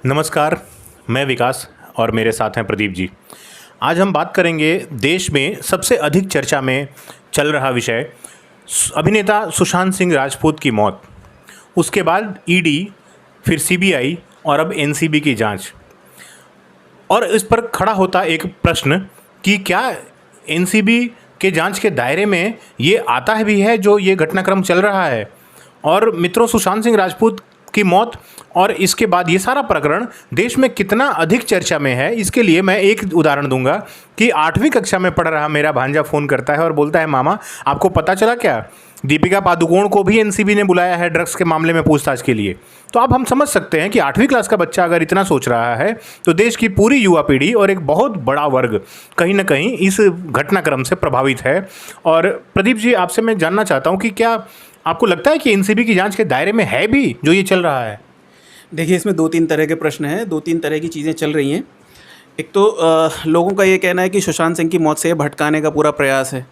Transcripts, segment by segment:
नमस्कार, मैं विकास और मेरे साथ हैं प्रदीप जी। आज हम बात करेंगे देश में सबसे अधिक चर्चा में चल रहा विषय अभिनेता सुशांत सिंह राजपूत की मौत, उसके बाद ईडी, फिर सीबीआई और अब एनसीबी की जांच। और इस पर खड़ा होता एक प्रश्न कि क्या एनसीबी के जांच के दायरे में ये आता है भी है जो ये घटनाक्रम चल रहा है। और मित्रों, सुशांत सिंह राजपूत की मौत और इसके बाद ये सारा प्रकरण देश में कितना अधिक चर्चा में है, इसके लिए मैं एक उदाहरण दूंगा कि 8वीं कक्षा में पढ़ रहा मेरा भांजा फ़ोन करता है और बोलता है, मामा आपको पता चला क्या, दीपिका पादुकोण को भी एनसीबी ने बुलाया है ड्रग्स के मामले में पूछताछ के लिए। तो अब हम समझ सकते हैं कि 8वीं क्लास का बच्चा अगर इतना सोच रहा है तो देश की पूरी युवा पीढ़ी और एक बहुत बड़ा वर्ग कहीं ना कहीं इस घटनाक्रम से प्रभावित है। और प्रदीप जी, आपसे मैं जानना चाहता हूँ कि क्या आपको लगता है कि एनसीबी की जांच के दायरे में है भी जो ये चल रहा है? देखिए, इसमें 2-3 तरह के प्रश्न हैं, 2-3 तरह की चीज़ें चल रही हैं। एक तो लोगों का ये कहना है कि सुशांत सिंह की मौत से भटकाने का पूरा प्रयास है।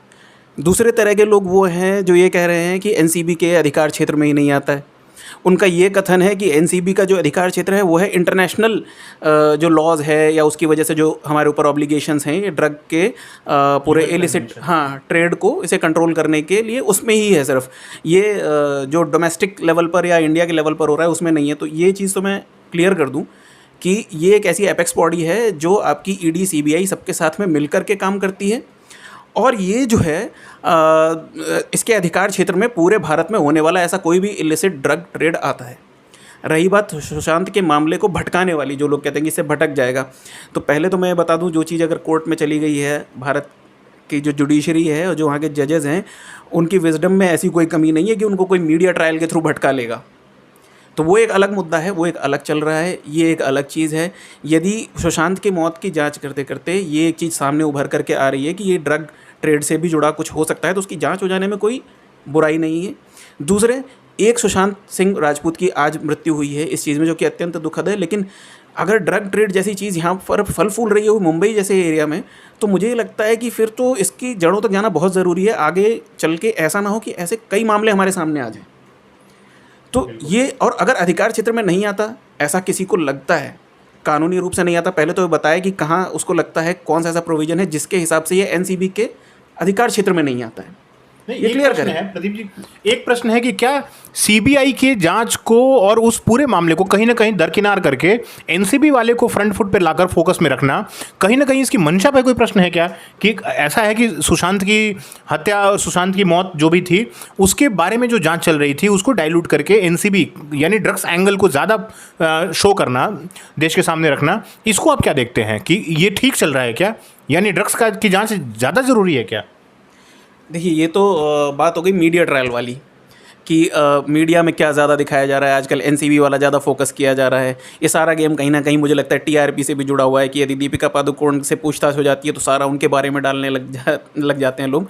दूसरे तरह के लोग वो हैं जो ये कह रहे हैं कि एनसीबी के अधिकार क्षेत्र में ही नहीं आता है। उनका ये कथन है कि एनसीबी का जो अधिकार क्षेत्र है वो है इंटरनेशनल जो लॉज है या उसकी वजह से जो हमारे ऊपर ऑब्लिगेशंस हैं ये ड्रग के पूरे इलिसिट ट्रेड को इसे कंट्रोल करने के लिए उसमें ही है। सिर्फ ये जो डोमेस्टिक लेवल पर या इंडिया के लेवल पर हो रहा है उसमें नहीं है। तो ये चीज़ तो मैं क्लियर कर दूं कि ये एक ऐसी एपेक्स बॉडी है जो आपकी ईडी, सीबीआई सबके साथ में मिलकर के काम करती है। और ये जो है इसके अधिकार क्षेत्र में पूरे भारत में होने वाला ऐसा कोई भी इलिसिट ड्रग ट्रेड आता है। रही बात सुशांत के मामले को भटकाने वाली, जो लोग कहते हैं कि इससे भटक जाएगा, तो पहले तो मैं बता दूं, जो चीज़ अगर कोर्ट में चली गई है, भारत की जो जुडिशरी है और जो वहाँ के जजेस हैं, उनकी विजडम में ऐसी कोई कमी नहीं है कि उनको कोई मीडिया ट्रायल के थ्रू भटका लेगा। तो वो एक अलग मुद्दा है, वो एक अलग चल रहा है, ये एक अलग चीज़ है। यदि सुशांत की मौत की जांच करते करते ये एक चीज़ सामने उभर करके आ रही है कि ये ड्रग ट्रेड से भी जुड़ा कुछ हो सकता है, तो उसकी जांच हो जाने में कोई बुराई नहीं है। दूसरे, एक सुशांत सिंह राजपूत की आज मृत्यु हुई है इस चीज़ में, जो कि अत्यंत दुखद है। लेकिन अगर ड्रग ट्रेड जैसी चीज़ यहाँ पर फल फूल रही है मुंबई जैसे एरिया में, तो मुझे लगता है कि फिर तो इसकी जड़ों तक जाना बहुत ज़रूरी है। आगे चल के ऐसा ना हो कि ऐसे कई मामले हमारे सामने आ जाएँ। तो ये, और अगर अधिकार क्षेत्र में नहीं आता, ऐसा किसी को लगता है, कानूनी रूप से नहीं आता, पहले तो ये बताया कि कहाँ उसको लगता है, कौन सा ऐसा प्रोविज़न है जिसके हिसाब से ये एनसीबी के अधिकार क्षेत्र में नहीं आता है। ये क्लियर करें प्रदीप जी। एक प्रश्न है कि क्या सीबीआई के जांच को और उस पूरे मामले को कहीं ना कहीं दरकिनार करके एनसीबी वाले को फ्रंट फुट पे लाकर फोकस में रखना कहीं ना कहीं इसकी मंशा पे कोई प्रश्न है क्या? कि ऐसा है कि सुशांत की हत्या और सुशांत की मौत जो भी थी उसके बारे में जो जांच चल रही थी उसको डाइल्यूट करके एनसीबी यानी ड्रग्स एंगल को ज़्यादा शो करना, देश के सामने रखना, इसको आप क्या देखते हैं कि ये ठीक चल रहा है क्या? यानी ड्रग्स की जाँच ज़्यादा ज़रूरी है क्या? देखिए, ये तो बात हो गई मीडिया ट्रायल वाली कि मीडिया में क्या ज़्यादा दिखाया जा रहा है। आजकल एनसीबी वाला ज़्यादा फोकस किया जा रहा है। ये सारा गेम कहीं ना कहीं मुझे लगता है टीआरपी से भी जुड़ा हुआ है कि यदि दीपिका पादुकोण से पूछताछ हो जाती है तो सारा उनके बारे में डालने लग जाते हैं लोग।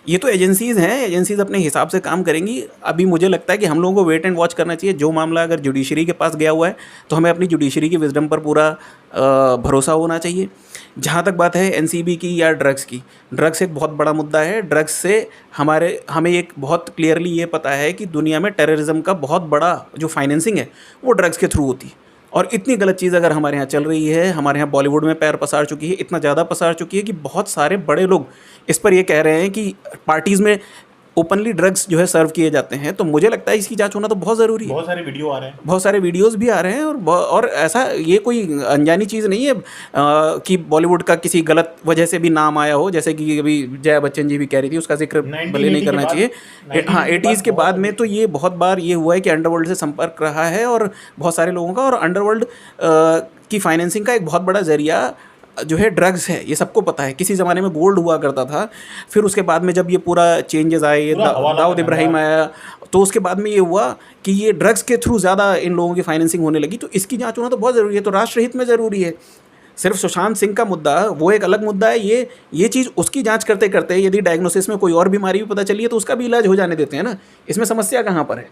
ये तो एजेंसीज़ हैं, एजेंसीज़ अपने हिसाब से काम करेंगी। अभी मुझे लगता है कि हम लोगों को वेट एंड वॉच करना चाहिए। जो मामला अगर जुडिशरी के पास गया हुआ है तो हमें अपनी जुडिशरी की विजडम पर पूरा भरोसा होना चाहिए। जहाँ तक बात है एनसीबी की या ड्रग्स की, ड्रग्स एक बहुत बड़ा मुद्दा है। ड्रग्स से हमें एक बहुत क्लियरली ये पता है कि दुनिया में टेररिज्म का बहुत बड़ा जो फाइनेंसिंग है वो ड्रग्स के थ्रू होती है। और इतनी गलत चीज़ अगर हमारे यहाँ चल रही है, हमारे यहाँ बॉलीवुड में पैर पसार चुकी है, इतना ज़्यादा पसार चुकी है कि बहुत सारे बड़े लोग इस पर ये कह रहे हैं कि पार्टीज़ में ओपनली ड्रग्स जो है सर्व किए जाते हैं। तो मुझे लगता है इसकी जांच होना तो बहुत ज़रूरी है। बहुत सारे वीडियो आ रहे हैं, बहुत सारे वीडियोस भी आ रहे हैं। और ऐसा ये कोई अनजानी चीज़ नहीं है कि बॉलीवुड का किसी गलत वजह से भी नाम आया हो, जैसे कि अभी जया बच्चन जी भी कह रही थी, उसका जिक्र भले नहीं करना चाहिए। हाँ, 80s के बाद में तो ये बहुत बार ये हुआ है कि अंडरवर्ल्ड से संपर्क रहा है और बहुत सारे लोगों का, और अंडरवर्ल्ड की फाइनेंसिंग का एक बहुत बड़ा जरिया जो है ड्रग्स है। ये सबको पता है। किसी ज़माने में गोल्ड हुआ करता था, फिर उसके बाद में जब ये पूरा चेंजेस आए, ये दाऊद इब्राहिम आया, तो उसके बाद में ये हुआ कि ये ड्रग्स के थ्रू ज़्यादा इन लोगों की फाइनेंसिंग होने लगी। तो इसकी जांच होना तो बहुत ज़रूरी है। तो राष्ट्रहित में ज़रूरी है। सिर्फ सुशांत सिंह का मुद्दा वो एक अलग मुद्दा है। ये चीज़ उसकी जांच करते करते यदि डायग्नोसिस में कोई और बीमारी भी पता चली है तो उसका भी इलाज हो जाने देते हैं ना। इसमें समस्या कहाँ पर है?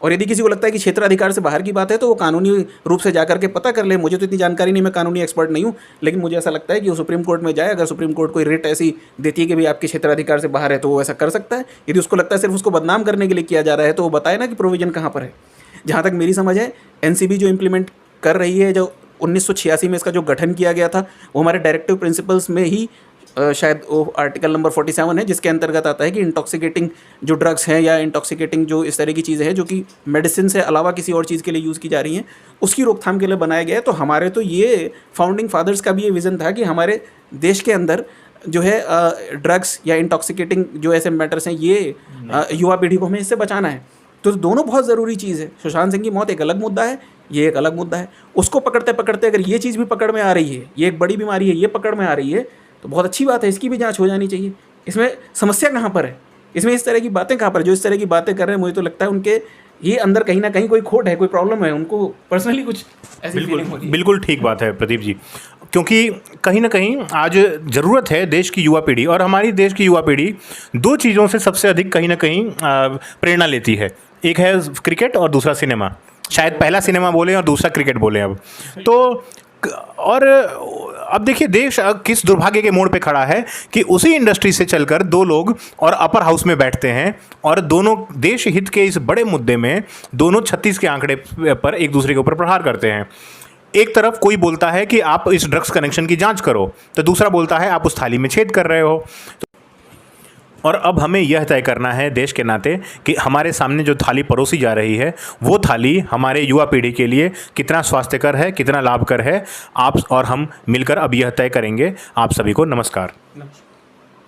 और यदि किसी को लगता है कि क्षेत्राधिकार से बाहर की बात है तो वो कानूनी रूप से जाकर के पता कर ले। मुझे तो इतनी जानकारी नहीं, मैं कानूनी एक्सपर्ट नहीं हूँ, लेकिन मुझे ऐसा लगता है कि वो सुप्रीम कोर्ट में जाए। अगर सुप्रीम कोर्ट कोई रिट ऐसी देती है कि भाई आपके क्षेत्राधिकार से बाहर है तो वो ऐसा कर सकता है। यदि उसको लगता है सिर्फ उसको बदनाम करने के लिए किया जा रहा है तो वो बताए ना कि प्रोविजन कहाँ पर है। जहाँ तक मेरी समझ है, एनसीबी जो इम्प्लीमेंट कर रही है। जो 1986 में इसका जो गठन किया गया था वो हमारे डायरेक्टिव प्रिंसिपल्स में ही शायद वो आर्टिकल नंबर 47 है, जिसके अंतर्गत आता है कि इंटॉक्सिकेटिंग जो ड्रग्स हैं या इंटॉक्सिकेटिंग जो इस तरह की चीज़ें हैं जो कि मेडिसिन से अलावा किसी और चीज़ के लिए यूज़ की जा रही हैं, उसकी रोकथाम के लिए बनाया गया है। तो हमारे तो ये फाउंडिंग फादर्स का भी ये विज़न था कि हमारे देश के अंदर जो है ड्रग्स या इंटॉक्सिकेटिंग जो ऐसे मैटर्स हैं ये युवा पीढ़ी को हमें इससे बचाना है। तो दोनों बहुत ज़रूरी चीज़ है। सुशांत सिंह की मौत एक अलग मुद्दा है, ये एक अलग मुद्दा है। उसको पकड़ते पकड़ते अगर ये चीज़ भी पकड़ में आ रही है, ये एक बड़ी बीमारी है, ये पकड़ में आ रही है, तो बहुत अच्छी बात है, इसकी भी जांच हो जानी चाहिए। इसमें समस्या कहाँ पर है, इसमें इस तरह की बातें कहाँ पर, जो इस तरह की बातें कर रहे हैं मुझे तो लगता है उनके ये अंदर कहीं ना कहीं कोई खोट है, कोई प्रॉब्लम है, उनको पर्सनली कुछ ऐसी फीलिंग हो रही है। बिल्कुल ठीक बात है प्रदीप जी, क्योंकि कहीं ना कहीं आज ज़रूरत है देश की युवा पीढ़ी, और हमारी देश की युवा पीढ़ी दो चीज़ों से सबसे अधिक कहीं ना कहीं प्रेरणा लेती है। एक है क्रिकेट और दूसरा सिनेमा, शायद पहला सिनेमा बोले और दूसरा क्रिकेट बोले अब तो। और अब देखिए देश किस दुर्भाग्य के मोड़ पे खड़ा है कि उसी इंडस्ट्री से चलकर दो लोग और अपर हाउस में बैठते हैं और दोनों देश हित के इस बड़े मुद्दे में दोनों 36 के आंकड़े पर एक दूसरे के ऊपर प्रहार करते हैं। एक तरफ कोई बोलता है कि आप इस ड्रग्स कनेक्शन की जांच करो, तो दूसरा बोलता है आप उस थाली में छेद कर रहे हो। और अब हमें यह तय करना है देश के नाते कि हमारे सामने जो थाली परोसी जा रही है वो थाली हमारे युवा पीढ़ी के लिए कितना स्वास्थ्यकर है, कितना लाभकर है। आप और हम मिलकर अब यह तय करेंगे। आप सभी को नमस्कार।